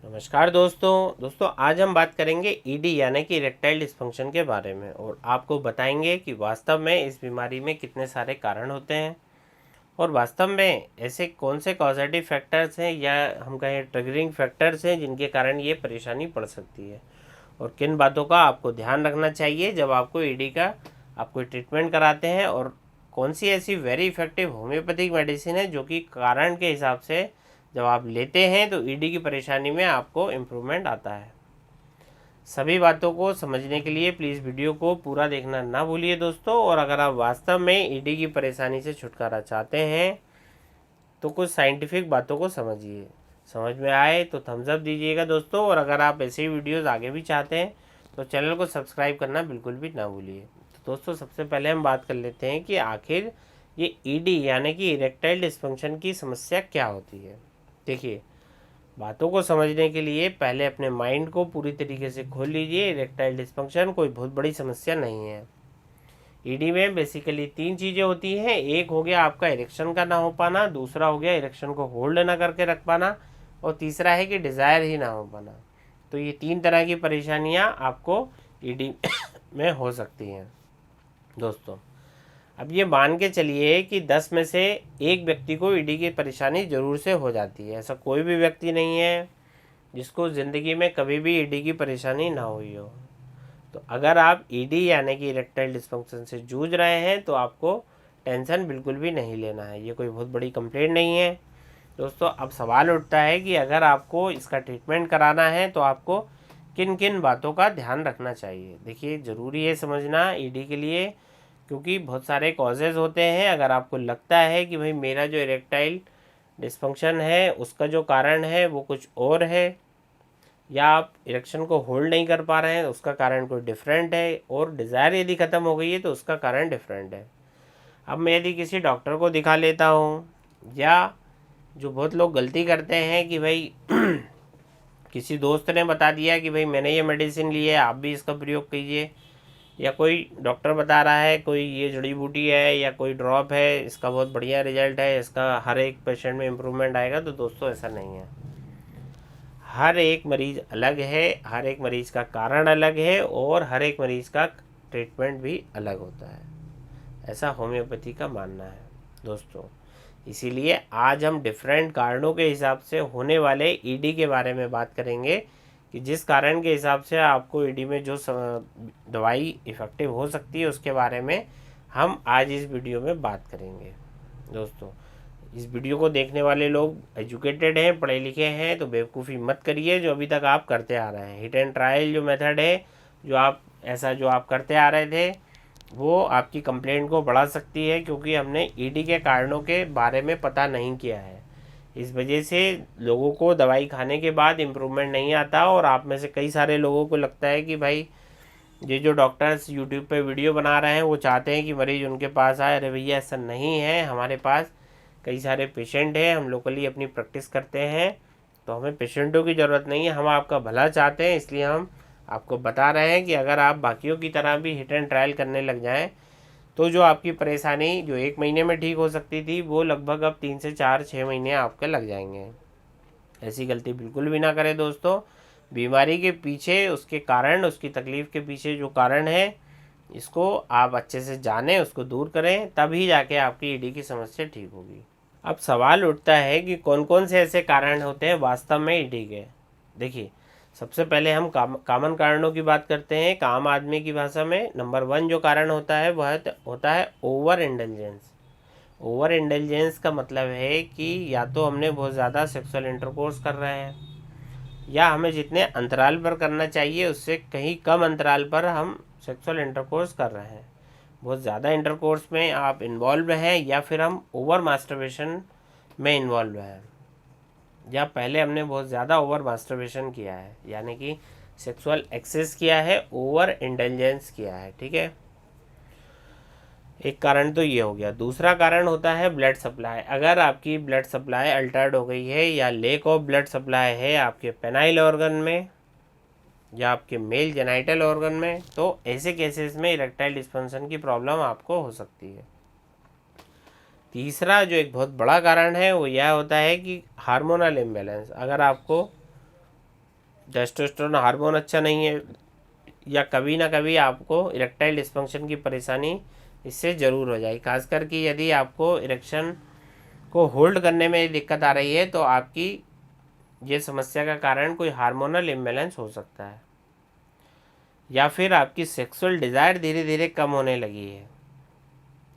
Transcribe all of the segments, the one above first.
नमस्कार दोस्तों आज हम बात करेंगे ईडी यानी कि इरेक्टाइल डिस्फंक्शन के बारे में और आपको बताएंगे कि वास्तव में इस बीमारी में कितने सारे कारण होते हैं और वास्तव में ऐसे कौन से कॉजेटिव फैक्टर्स हैं या हम कहें ट्रिगरिंग फैक्टर्स हैं जिनके कारण ये परेशानी पड़ सकती है और किन बातों का आपको ध्यान रखना चाहिए जब आपको ईडी का आप कोई ट्रीटमेंट कराते हैं और कौन सी ऐसी वेरी इफ़ेक्टिव होम्योपैथिक मेडिसिन है जो कि कारण के हिसाब से जब आप लेते हैं तो ईडी की परेशानी में आपको इम्प्रूवमेंट आता है। सभी बातों को समझने के लिए प्लीज़ वीडियो को पूरा देखना ना भूलिए दोस्तों। और अगर आप वास्तव में ईडी की परेशानी से छुटकारा चाहते हैं तो कुछ साइंटिफिक बातों को समझिए, समझ में आए तो थम्स अप दीजिएगा दोस्तों। और अगर आप ऐसे ही वीडियोस आगे भी चाहते हैं तो चैनल को सब्सक्राइब करना बिल्कुल भी ना भूलिए। तो दोस्तों सबसे पहले हम बात कर लेते हैं कि आखिर ये ईडी यानी कि इरेक्टाइल डिस्फंक्शन की समस्या क्या होती है। देखिए, बातों को समझने के लिए पहले अपने माइंड को पूरी तरीके से खोल लीजिए। इरेक्टाइल डिस्फंक्शन कोई बहुत बड़ी समस्या नहीं है। ईडी में बेसिकली 3 चीज़ें होती हैं। एक हो गया आपका इरेक्शन का ना हो पाना, दूसरा हो गया इरेक्शन को होल्ड ना करके रख पाना और तीसरा है कि डिज़ायर ही ना हो पाना। तो ये 3 तरह की परेशानियां आपको ईडी में हो सकती हैं दोस्तों। अब ये मान के चलिए कि 10 में से एक व्यक्ति को ईडी की परेशानी ज़रूर से हो जाती है। ऐसा कोई भी व्यक्ति नहीं है जिसको ज़िंदगी में कभी भी ईडी की परेशानी ना हुई हो। तो अगर आप ईडी यानी कि इरेक्टाइल डिस्फंक्शन से जूझ रहे हैं तो आपको टेंशन बिल्कुल भी नहीं लेना है। ये कोई बहुत बड़ी कंप्लेंट नहीं है दोस्तों। अब सवाल उठता है कि अगर आपको इसका ट्रीटमेंट कराना है तो आपको किन किन बातों का ध्यान रखना चाहिए। देखिए, ज़रूरी है समझना ईडी के लिए, क्योंकि बहुत सारे कॉजेज़ होते हैं। अगर आपको लगता है कि भाई मेरा जो इरेक्टाइल डिस्फंक्शन है उसका जो कारण है वो कुछ और है, या आप इरेक्शन को होल्ड नहीं कर पा रहे हैं उसका कारण कोई डिफरेंट है, और डिज़ायर यदि ख़त्म हो गई है तो उसका कारण डिफरेंट है। अब मैं यदि किसी डॉक्टर को दिखा लेता हूँ, या जो बहुत लोग गलती करते हैं कि भाई किसी दोस्त ने बता दिया कि भाई मैंने ये मेडिसिन ली है आप भी इसका प्रयोग कीजिए, या कोई डॉक्टर बता रहा है कोई ये जड़ी बूटी है या कोई ड्रॉप है इसका बहुत बढ़िया रिजल्ट है, इसका हर एक पेशेंट में इम्प्रूवमेंट आएगा। तो दोस्तों ऐसा नहीं है। हर एक मरीज़ अलग है, हर एक मरीज़ का कारण अलग है और हर एक मरीज़ का ट्रीटमेंट भी अलग होता है, ऐसा होम्योपैथी का मानना है दोस्तों। इसीलिए आज हम डिफरेंट कारणों के हिसाब से होने वाले ईडी के बारे में बात करेंगे कि जिस कारण के हिसाब से आपको ईडी में जो दवाई इफ़ेक्टिव हो सकती है उसके बारे में हम आज इस वीडियो में बात करेंगे दोस्तों। इस वीडियो को देखने वाले लोग एजुकेटेड हैं, पढ़े लिखे हैं, तो बेवकूफ़ी मत करिए जो अभी तक आप करते आ रहे हैं। हिट एंड ट्रायल जो मेथड है, जो आप करते आ रहे थे, वो आपकी कंप्लेंट को बढ़ा सकती है, क्योंकि हमने ईडी के कारणों के बारे में पता नहीं किया है। इस वजह से लोगों को दवाई खाने के बाद इम्प्रूवमेंट नहीं आता, और आप में से कई सारे लोगों को लगता है कि भाई ये जो डॉक्टर्स यूट्यूब पे वीडियो बना रहे हैं वो चाहते हैं कि मरीज़ उनके पास आए। अरे भैया, ऐसा नहीं है। हमारे पास कई सारे पेशेंट हैं, हम लोकली अपनी प्रैक्टिस करते हैं, तो हमें पेशेंटों की ज़रूरत नहीं है। हम आपका भला चाहते हैं, इसलिए हम आपको बता रहे हैं कि अगर आप बाकियों की तरह भी हिट एंड ट्रायल करने लग जाएं तो जो आपकी परेशानी जो 1 महीने में ठीक हो सकती थी वो लगभग अब 3 से 4-6 महीने आपके लग जाएंगे। ऐसी गलती बिल्कुल भी ना करें दोस्तों। बीमारी के पीछे उसके कारण, उसकी तकलीफ़ के पीछे जो कारण है, इसको आप अच्छे से जानें, उसको दूर करें, तभी जाके आपकी ईडी की समस्या ठीक होगी। अब सवाल उठता है कि कौन कौन से ऐसे कारण होते हैं वास्तव में ईडी के। देखिए, सबसे पहले हम कॉमन कारणों की बात करते हैं। एक आम आदमी की भाषा में नंबर 1 जो कारण होता है वह होता है ओवर इंटेलिजेंस। ओवर इंटेलिजेंस का मतलब है कि या तो हमने बहुत ज़्यादा सेक्सुअल इंटरकोर्स कर रहे हैं, या हमें जितने अंतराल पर करना चाहिए उससे कहीं कम अंतराल पर हम सेक्सुअल इंटरकोर्स कर रहे हैं। बहुत ज़्यादा इंटरकोर्स में आप इन्वॉल्व हैं, या फिर हम ओवर मास्टरबेशन में इन्वॉल्व हैं, या पहले हमने बहुत ज़्यादा ओवर मास्टरबेशन किया है, यानी कि सेक्सुअल एक्सेस किया है, ओवर इंटेलिजेंस किया है। ठीक है, एक कारण तो ये हो गया। दूसरा कारण होता है ब्लड सप्लाई। अगर आपकी ब्लड सप्लाई अल्टर्ड हो गई है या लेक ऑफ ब्लड सप्लाई है आपके पेनाइल ऑर्गन में या आपके मेल जेनाइटल ऑर्गन में, तो ऐसे केसेस में इरेक्टाइल डिस्फंक्शन की प्रॉब्लम आपको हो सकती है। तीसरा जो एक बहुत बड़ा कारण है वो यह होता है कि हार्मोनल इम्बैलेंस। अगर आपको टेस्टोस्टेरोन हार्मोन अच्छा नहीं है, या कभी ना कभी आपको इरेक्टाइल डिस्फंक्शन की परेशानी इससे ज़रूर हो जाएगी। खासकर कि यदि आपको इरेक्शन को होल्ड करने में दिक्कत आ रही है तो आपकी ये समस्या का कारण कोई हार्मोनल इम्बैलेंस हो सकता है, या फिर आपकी सेक्सुअल डिज़ायर धीरे धीरे कम होने लगी है।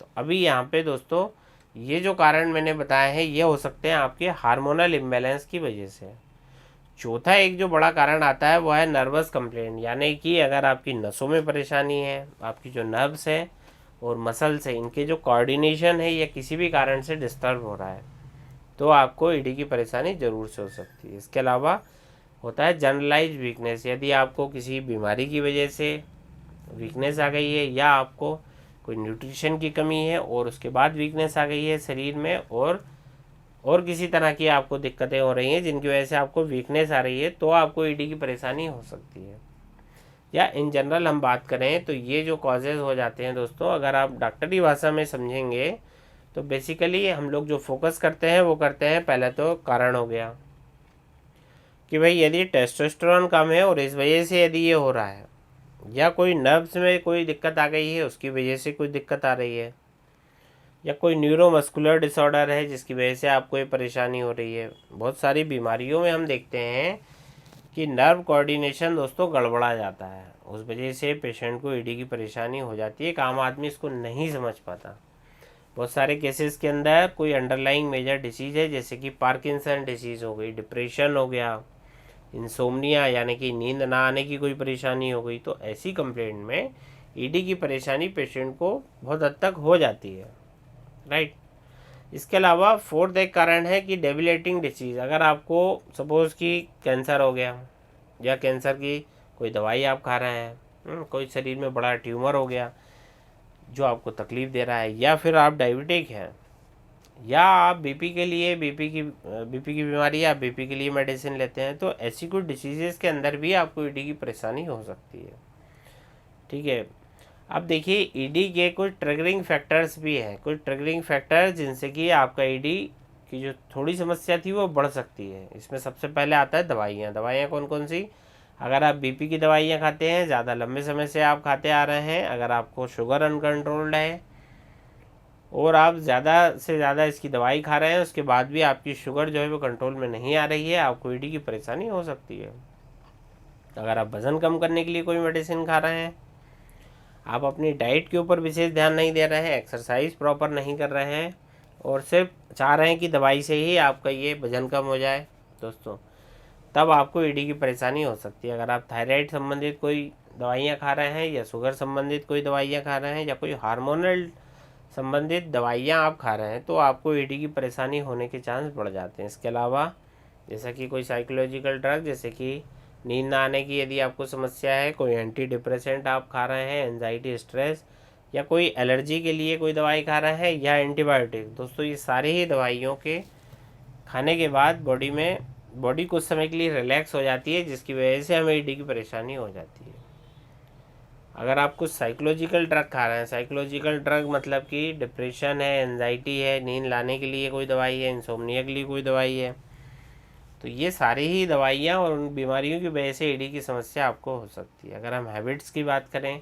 तो अभी यहाँ पे दोस्तों ये जो कारण मैंने बताए हैं ये हो सकते हैं आपके हार्मोनल इम्बैलेंस की वजह से। चौथा एक जो बड़ा कारण आता है वो है नर्वस कंप्लेंट, यानी कि अगर आपकी नसों में परेशानी है, आपकी जो नर्व्स है और मसल्स है, इनके जो कोऑर्डिनेशन है या किसी भी कारण से डिस्टर्ब हो रहा है तो आपको ईडी की परेशानी ज़रूर से हो सकती है। इसके अलावा होता है जनरलाइज वीकनेस, यदि आपको किसी बीमारी की वजह से वीकनेस आ गई है या आपको कोई न्यूट्रिशन की कमी है और उसके बाद वीकनेस आ गई है शरीर में, और किसी तरह की आपको दिक्कतें हो रही हैं जिनकी वजह से आपको वीकनेस आ रही है, तो आपको ईडी की परेशानी हो सकती है। या इन जनरल हम बात करें तो ये जो कॉजेज़ हो जाते हैं दोस्तों, अगर आप डॉक्टरी भाषा में समझेंगे तो बेसिकली हम लोग जो फोकस करते हैं वो करते हैं, पहले तो कारण हो गया कि भाई यदि टेस्टोस्टेरोन कम है और इस वजह से यदि ये हो रहा है, या कोई नर्व्स में कोई दिक्कत आ गई है उसकी वजह से कोई दिक्कत आ रही है, या कोई न्यूरोमस्कुलर डिसऑर्डर है जिसकी वजह से आपको ये परेशानी हो रही है। बहुत सारी बीमारियों में हम देखते हैं कि नर्व कोऑर्डिनेशन दोस्तों गड़बड़ा जाता है, उस वजह से पेशेंट को ईडी की परेशानी हो जाती है। एक आम आदमी इसको नहीं समझ पाता। बहुत सारे केसेस के अंदर कोई अंडरलाइंग मेजर डिसीज़ है, जैसे कि पार्किंसन डिसीज़ हो गई, डिप्रेशन हो गया, इंसोम्निया यानी कि नींद ना आने की कोई परेशानी हो गई, तो ऐसी कंप्लेंट में ईडी की परेशानी पेशेंट को बहुत हद तक हो जाती है, राइट। इसके अलावा फोर्थ एक कारण है कि डेबिलेटिंग डिसीज़, अगर आपको सपोज़ कि कैंसर हो गया या कैंसर की कोई दवाई आप खा रहे हैं, कोई शरीर में बड़ा ट्यूमर हो गया जो आपको तकलीफ़ दे रहा है, या फिर आप डायबिटिक हैं, या आप बीपी की बीमारी या बीपी के लिए मेडिसिन लेते हैं, तो ऐसी कुछ डिसीज़ेस के अंदर भी आपको ईडी की परेशानी हो सकती है, ठीक है। अब देखिए ईडी के कुछ ट्रिगरिंग फैक्टर्स भी हैं, कुछ ट्रिगरिंग फैक्टर्स जिनसे कि आपका ईडी की जो थोड़ी समस्या थी वो बढ़ सकती है। इसमें सबसे पहले आता है दवाइयाँ कौन कौन सी। अगर आप बीपी की दवाइयाँ खाते हैं, ज़्यादा लंबे समय से आप खाते आ रहे हैं, अगर आपको शुगर अनकंट्रोल्ड है और आप ज़्यादा से ज़्यादा इसकी दवाई खा रहे हैं, उसके बाद भी आपकी शुगर जो है वो कंट्रोल में नहीं आ रही है, आपको ईडी की परेशानी हो सकती है। अगर आप वज़न कम करने के लिए कोई मेडिसिन खा रहे हैं, आप अपनी डाइट के ऊपर विशेष ध्यान नहीं दे रहे हैं, एक्सरसाइज प्रॉपर नहीं कर रहे हैं और सिर्फ चाह रहे हैं कि दवाई से ही आपका ये वजन कम हो जाए दोस्तों, तब आपको ईडी की परेशानी हो सकती है। अगर आप थायराइड संबंधित कोई दवाइयाँ खा रहे हैं, या शुगर संबंधित कोई दवाइयाँ खा रहे हैं, या कोई हार्मोनल संबंधित दवाइयाँ आप खा रहे हैं, तो आपको ईडी की परेशानी होने के चांस बढ़ जाते हैं। इसके अलावा जैसा कि कोई साइकोलॉजिकल ड्रग, जैसे कि नींद ना आने की यदि आपको समस्या है, कोई एंटी डिप्रेसेंट आप खा रहे हैं, एंजाइटी स्ट्रेस, या कोई एलर्जी के लिए कोई दवाई खा रहे हैं, या एंटीबायोटिक, दोस्तों ये सारी ही दवाइयों के खाने के बाद बॉडी कुछ समय के लिए रिलैक्स हो जाती है, जिसकी वजह से हमें ईडी की परेशानी हो जाती है। अगर आप कुछ साइकोलॉजिकल ड्रग खा रहे हैं, साइकोलॉजिकल ड्रग मतलब कि डिप्रेशन है, एंजाइटी है, नींद लाने के लिए कोई दवाई है, इंसोम्निया के लिए कोई दवाई है, तो ये सारी ही दवाइयाँ और उन बीमारियों की वजह से ईडी की समस्या आपको हो सकती है। अगर हम हैबिट्स की बात करें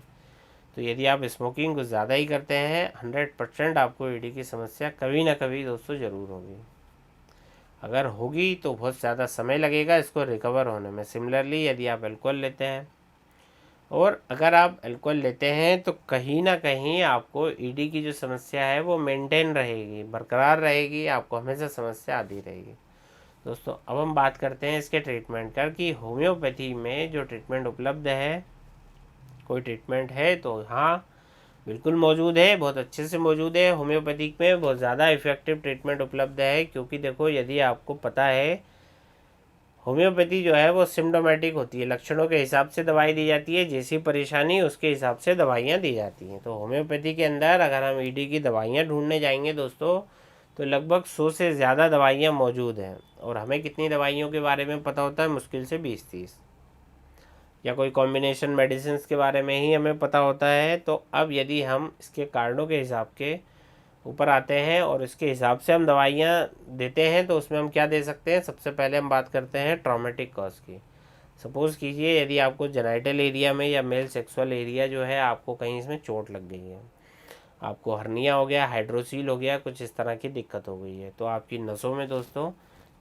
तो यदि आप स्मोकिंग कुछ ज़्यादा ही करते हैं, 100% आपको ईडी की समस्या कभी ना कभी दोस्तों ज़रूर होगी। अगर होगी तो बहुत ज़्यादा समय लगेगा इसको रिकवर होने में। सिमिलरली यदि आप अल्कोहल लेते हैं, और अगर आप अल्कोहल लेते हैं तो कहीं ना कहीं आपको ईडी की जो समस्या है वो मेंटेन रहेगी, बरकरार रहेगी, आपको हमेशा समस्या आती रहेगी। दोस्तों अब हम बात करते हैं इसके ट्रीटमेंट का, कि होम्योपैथी में जो ट्रीटमेंट उपलब्ध है, कोई ट्रीटमेंट है तो हाँ बिल्कुल मौजूद है, बहुत अच्छे से मौजूद है। होम्योपैथिक में बहुत ज़्यादा इफ़ेक्टिव ट्रीटमेंट उपलब्ध है, क्योंकि देखो यदि आपको पता है होम्योपैथी जो है वो सिम्टोमेटिक होती है, लक्षणों के हिसाब से दवाई दी जाती है, जैसी परेशानी उसके हिसाब से दवाइयाँ दी जाती हैं। तो होम्योपैथी के अंदर अगर हम ईडी की दवाइयाँ ढूंढने जाएंगे दोस्तों, तो लगभग 100 से ज़्यादा दवाइयाँ मौजूद हैं, और हमें कितनी दवाइयों के बारे में पता होता है, मुश्किल से 20-30, या कोई कॉम्बिनेशन मेडिसिन के बारे में ही हमें पता होता है। तो अब यदि हम इसके कारणों के हिसाब के ऊपर आते हैं और इसके हिसाब से हम दवाइयाँ देते हैं, तो उसमें हम क्या दे सकते हैं। सबसे पहले हम बात करते हैं ट्रॉमेटिक कॉज की। सपोज़ कीजिए यदि आपको जेनाइटल एरिया में या मेल सेक्सुअल एरिया जो है आपको कहीं इसमें चोट लग गई है, आपको हर्निया हो गया, हाइड्रोसील हो गया, कुछ इस तरह की दिक्कत हो गई है, तो आपकी नसों में दोस्तों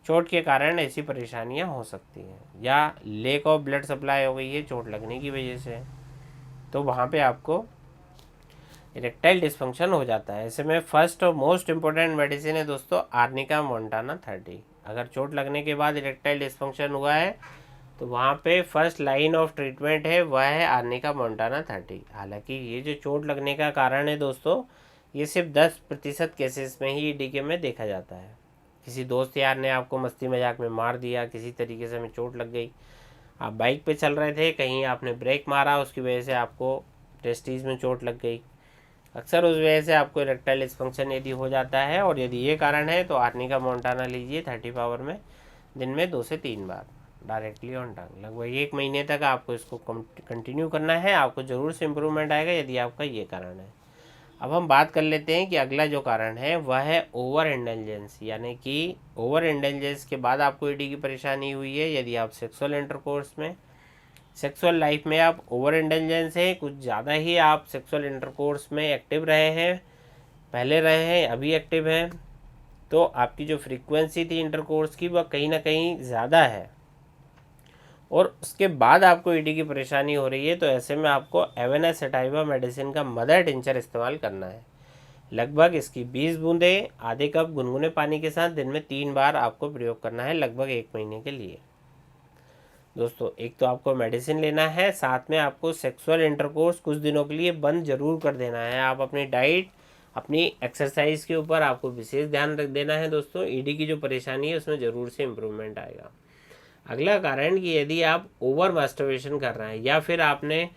चोट के कारण ऐसी परेशानियां हो सकती हैं, या लेक ऑफ ब्लड सप्लाई हो गई है चोट लगने की वजह से, तो वहाँ पे आपको इरेक्टाइल डिस्फंक्शन हो जाता है। ऐसे में फर्स्ट और मोस्ट इम्पोर्टेंट मेडिसिन है दोस्तों आर्निका मोंटाना 30। अगर चोट लगने के बाद इरेक्टाइल डिस्फंक्शन हुआ है तो वहाँ पे फर्स्ट लाइन ऑफ ट्रीटमेंट है वह है आर्निका मोंटाना 30। हालांकि ये जो चोट लगने का कारण है दोस्तों, ये सिर्फ 10% केसेस में ही ईडीके में देखा जाता है। किसी दोस्त यार ने आपको मस्ती मजाक में मार दिया, किसी तरीके से हमें चोट लग गई, आप बाइक पे चल रहे थे, कहीं आपने ब्रेक मारा, उसकी वजह से आपको टेस्टीज में चोट लग गई, अक्सर उस वजह से आपको इरेक्टाइल डिस्फंक्शन यदि हो जाता है, और यदि ये कारण है तो आर्निका मोंटाना लीजिए 30 पावर में दिन में 2 से 3 बार डायरेक्टली ऑन टंग। लगभग 1 महीने तक आपको इसको कंटिन्यू करना है, आपको ज़रूर से इम्प्रूवमेंट आएगा यदि आपका ये कारण है। अब हम बात कर लेते हैं कि अगला जो कारण है वह है ओवर इंटेलिजेंस, यानी कि ओवर इंटेलिजेंस के बाद आपको ईडी की परेशानी हुई है। यदि आप सेक्सुअल इंटरकोर्स में, सेक्सुअल लाइफ में आप ओवर इंटेलिजेंस है, कुछ ज़्यादा ही आप सेक्सुअल इंटरकोर्स में एक्टिव रहे हैं, पहले रहे हैं, अभी एक्टिव हैं, तो आपकी जो फ्रीक्वेंसी थी इंटरकोर्स की वह कहीं ना कहीं ज़्यादा है, और उसके बाद आपको ईडी की परेशानी हो रही है, तो ऐसे में आपको एवेना सेटाइवा मेडिसिन का मदर टिंचर इस्तेमाल करना है। लगभग इसकी 20 बूंदें आधे कप गुनगुने पानी के साथ दिन में 3 बार आपको प्रयोग करना है, लगभग 1 महीने के लिए। दोस्तों एक तो आपको मेडिसिन लेना है, साथ में आपको सेक्सुअल इंटरकोर्स कुछ दिनों के लिए बंद जरूर कर देना है। आप अपनी डाइट, अपनी एक्सरसाइज के ऊपर आपको विशेष ध्यान रख देना है दोस्तों। ईडी की जो परेशानी है उसमें ज़रूर से इम्प्रूवमेंट आएगा। अगला कारण कि यदि आप ओवर मास्टरबेशन कर रहे हैं, या फिर आपने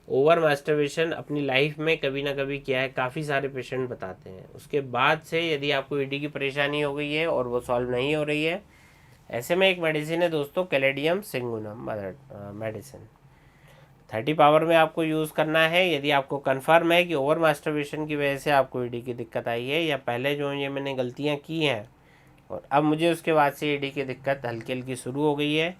ओवर मास्टरबेशन अपनी लाइफ में कभी ना कभी किया है, काफ़ी सारे पेशेंट बताते हैं, उसके बाद से यदि आपको ईडी की परेशानी हो गई है और वो सॉल्व नहीं हो रही है, ऐसे में एक मेडिसिन है दोस्तों कैलेडियम सिंगुनम मेडिसिन 30 पावर में आपको यूज़ करना है। यदि आपको कन्फर्म है कि ओवर मास्टरबेशन की वजह से आपको ईडी की दिक्कत आई है, या पहले जो ये मैंने गलतियाँ की हैं और अब मुझे उसके बाद से ईडी की दिक्कत हल्की हल्की शुरू हो गई है,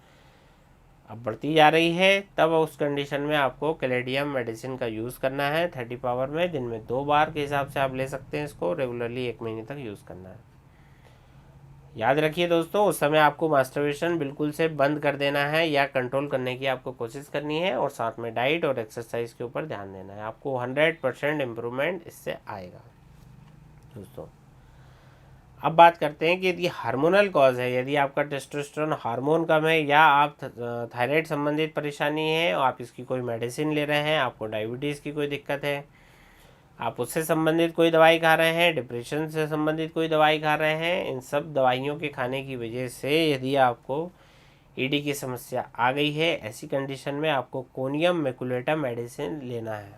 अब बढ़ती जा रही है, तब उस कंडीशन में आपको कैलेडियम मेडिसिन का यूज़ करना है 30 पावर में दिन में 2 बार के हिसाब से आप ले सकते हैं। इसको रेगुलरली 1 महीने तक यूज़ करना है। याद रखिए दोस्तों, उस समय आपको मास्टरबेशन बिल्कुल से बंद कर देना है या कंट्रोल करने की आपको कोशिश करनी है, और साथ में डाइट और एक्सरसाइज के ऊपर ध्यान देना है। आपको 100% इम्प्रूवमेंट इससे आएगा दोस्तों। अब बात करते हैं कि यदि हार्मोनल कॉज है, यदि आपका टेस्टोस्टेरोन हार्मोन कम है, या आप थायराइड संबंधित परेशानी है और आप इसकी कोई मेडिसिन ले रहे हैं, आपको डायबिटीज़ की कोई दिक्कत है, आप उससे संबंधित कोई दवाई खा रहे हैं, डिप्रेशन से संबंधित कोई दवाई खा रहे हैं, इन सब दवाइयों के खाने की वजह से यदि आपको ईडी की समस्या आ गई है, ऐसी कंडीशन में आपको कोनियम मैकुलेटम मेडिसिन लेना है।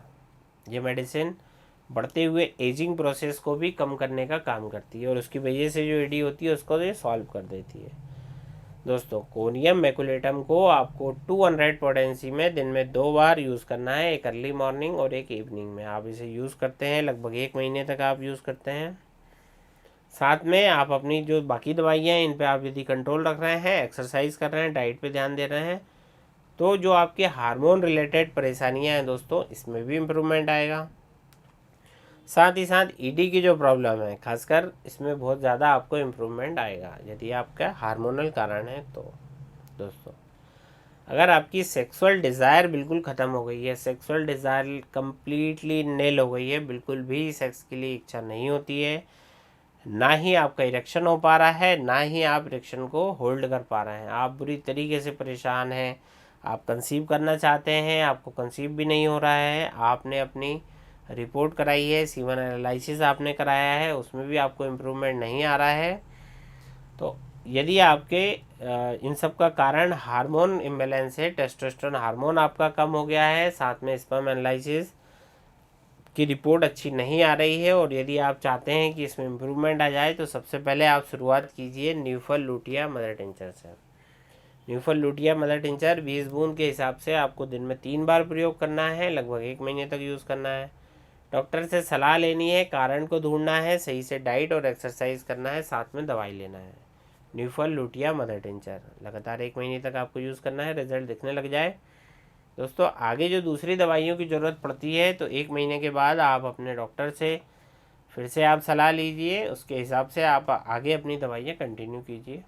ये मेडिसिन बढ़ते हुए एजिंग प्रोसेस को भी कम करने का काम करती है, और उसकी वजह से जो ईडी होती है उसको ये सॉल्व कर देती है। दोस्तों कोनियम मैकुलेटम को आपको 200 पोटेंसी में दिन में 2 बार यूज़ करना है, एक अर्ली मॉर्निंग और एक इवनिंग में। आप इसे यूज़ करते हैं, लगभग 1 महीने तक आप यूज़ करते हैं। साथ में आप अपनी जो बाकी दवाइयाँ हैं इन पे आप यदि कंट्रोल रख रहे हैं, एक्सरसाइज कर रहे हैं, डाइट पे ध्यान दे रहे हैं, तो जो आपके हार्मोन रिलेटेड परेशानियाँ हैं दोस्तों, इसमें भी इम्प्रूवमेंट आएगा। साथ ही साथ ईडी की जो प्रॉब्लम है खासकर, इसमें बहुत ज़्यादा आपको इम्प्रूवमेंट आएगा यदि आपका हार्मोनल कारण है तो। दोस्तों अगर आपकी सेक्सुअल डिज़ायर बिल्कुल ख़त्म हो गई है, सेक्सुअल डिज़ायर कम्प्लीटली नील हो गई है, बिल्कुल भी सेक्स के लिए इच्छा नहीं होती है, ना ही आपका इरेक्शन हो पा रहा है, ना ही आप इरेक्शन को होल्ड कर पा रहे हैं, आप बुरी तरीके से परेशान हैं, आप कंसीव करना चाहते हैं, आपको कंसीव भी नहीं हो रहा है, आपने अपनी रिपोर्ट कराई है, सीमन एनालिसिस आपने कराया है, उसमें भी आपको इम्प्रूवमेंट नहीं आ रहा है, तो यदि आपके इन सब का कारण हार्मोन इम्बैलेंस है, टेस्टोस्टेरोन हार्मोन आपका कम हो गया है, साथ में स्पर्म एनालिसिस की रिपोर्ट अच्छी नहीं आ रही है, और यदि आप चाहते हैं कि इसमें इम्प्रूवमेंट आ जाए, तो सबसे पहले आप शुरुआत कीजिए न्यूफल लुटिया मदर टिंचर से। न्यूफल लुटिया मदर टिंचर 20 बूंद के हिसाब से आपको दिन में 3 बार प्रयोग करना है, लगभग 1 महीने तक यूज़ करना है। डॉक्टर से सलाह लेनी है, कारण को ढूंढना है, सही से डाइट और एक्सरसाइज करना है, साथ में दवाई लेना है। न्यूफल लुटिया मदर टिंचर लगातार 1 महीने तक आपको यूज़ करना है, रिजल्ट दिखने लग जाए। दोस्तों आगे जो दूसरी दवाइयों की ज़रूरत पड़ती है तो 1 महीने के बाद आप अपने डॉक्टर से फिर से आप सलाह लीजिए, उसके हिसाब से आप आगे अपनी दवाइयाँ कंटिन्यू कीजिए।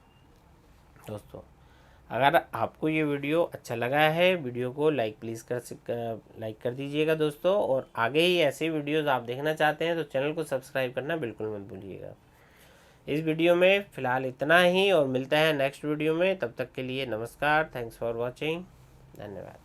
दोस्तों अगर आपको ये वीडियो अच्छा लगा है, वीडियो को लाइक लाइक कर दीजिएगा दोस्तों, और आगे ही ऐसे वीडियोस आप देखना चाहते हैं तो चैनल को सब्सक्राइब करना बिल्कुल मत भूलिएगा। इस वीडियो में फ़िलहाल इतना ही, और मिलता है नेक्स्ट वीडियो में। तब तक के लिए नमस्कार, थैंक्स फॉर वॉचिंग, धन्यवाद।